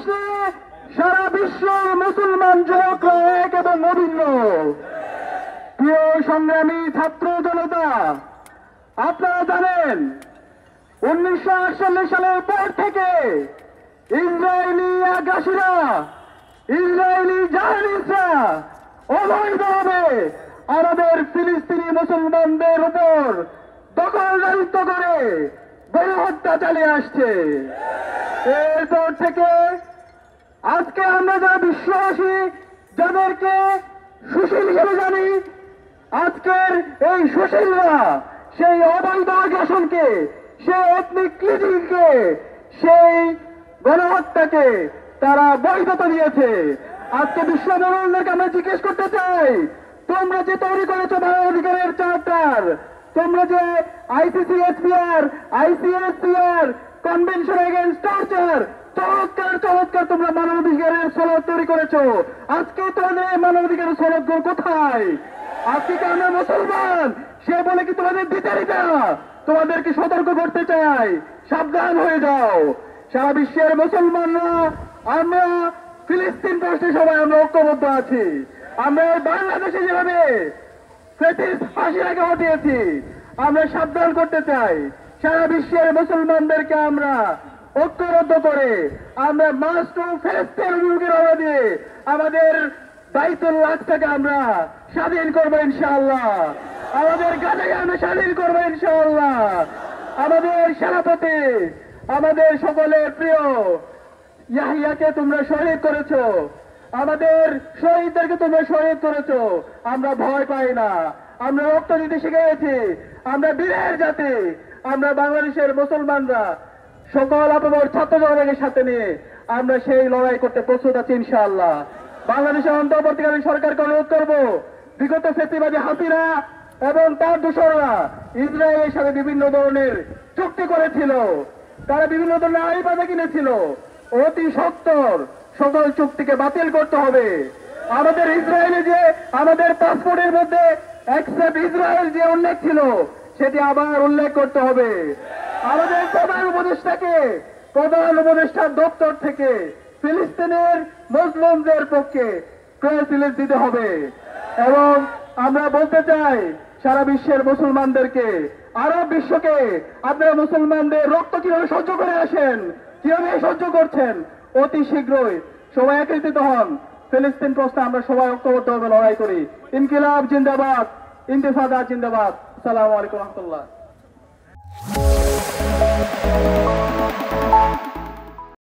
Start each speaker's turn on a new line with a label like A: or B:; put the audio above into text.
A: নিয়ে সারা বিশ্বের মুসলমান যুবকরা এক এবং অভিন্ন। প্রিয় সংগ্রামী ছাত্র জনতা, আপনারা জানেন 1948 সালের পর থেকে ইসরায়েলি আগ্রাসীরা, ইসরায়েলি জাহানিসরা অবৈধভাবে আমাদের ফিলিস্তিনি মুসলমানদের উপর দখলদারিত্ব করে গণহত্যা চালিয়ে আসছে। এরপর থেকে আজকে আমরা যারা বিশ্ববাসী, যাদেরকে সুশীল হিসেবে জানি, আজকের এই সুশীলরা সেই অবৈধ আগ্রাসনকে, সেই এথনিক ক্লিনজিংকে, সেই গণহত্যাকে তারা বৈধতা দিয়েছে। আজকে বিশ্ব মানবদেরকে আমরা জিজ্ঞেস করতে চাই, তোমরা যে তৈরি করেছো মানবাধিকারের চার্টার, তোমরা যে ICCPR, ICSPR, convention against torture, চমৎকার চমৎকার তোমরা মানবাধিকারের সনদ তৈরি করেছো, আজকে তোমাদের মানবাধিকারের সনদগুলো কোথায়? আজকে কি আমরা মুসলমান সে বলে কি তোমাদের বিচারিতা? তোমাদেরকে সতর্ক করতে চাই, সাবধান হয়ে যাও। সারা বিশ্বের মুসলমানরা, আমরা ফিলিস্তিন প্রশ্নে সবাই আমরা ঐক্যবদ্ধ আছি। আমরা বাংলাদেশে যেভাবে ফ্যাসিস্ট হাসিনাকে হটিয়েছি, আমরা সাবধান করতে চাই সারা বিশ্বের মুসলমানদেরকে আমরা ঐক্যবদ্ধ করে আমরা মাস টু ফিলিস্তিন অভিমুখে রওনা দিয়ে আমাদের বাইতুল আকসাকে আমরা স্বাধীন করবো ইনশাআল্লাহ। আমাদের গাজাকে আমরা স্বাধীন করবো ইনশাআল্লাহ। আমাদের সেনাপতি, আমাদের সকলের প্রিয় ইয়াহিয়াকে তোমরা শহীদ করেছো, আমাদের শহীদদেরকে তোমরা শহীদ করেছো। আমরা ভয় পাই না, আমরা রক্ত দিতে শিখে গেছি। আমরা বীরের জাতি, আমরা বাংলাদেশের মুসলমানরা সকল আপনার ছাত্র জনতাকে সাথে নিয়ে আমরা সেই লড়াই করতে প্রস্তুত আছি ইনশাআল্লাহ। বাংলাদেশের অন্তর্বর্তীকালীন সরকারকে অনুরোধ করবো, বিগত ফ্যাসিবাদী হাসিনা এবং তার দোসররা ইসরায়েলের সাথে বিভিন্ন ধরনের চুক্তি করেছিল, তারা বিভিন্ন ধরনের আইন কিনেছিল। অতি সত্বর সকল চুক্তিকে বাতিল করতে হবে। আমাদের ইসরায়েলে যে আমাদের পাসপোর্টের মধ্যে অ্যাকসেপ্ট ইসরায়েল যে উল্লেখ ছিল, সেটি আবার উল্লেখ করতে হবে। আমাদের প্রধান উপদেষ্টার দপ্তর থেকে ফিলিস্তিনের মুসলিমদের পক্ষে প্রেস রিলিজ দিতে হবে। এবং আমরা বলতে চাই সারা বিশ্বের মুসলমানদেরকে, আরব বিশ্বকে, আপনারা মুসলমানদের রক্ত কিভাবে সহ্য করে আসেন, কিভাবে সহ্য করছেন, অতি শীঘ্রই সবাই একত্রিত হন। ফিলিস্তিন প্রশ্নে আমরা সবাই ঐক্যবদ্ধ হবে, লড়াই করি। ইনকিলাব জিন্দাবাদ, ইন্তিফাদা জিন্দাবাদ। আসসালামু আলাইকুম ওয়া রাহমাতুল্লাহ।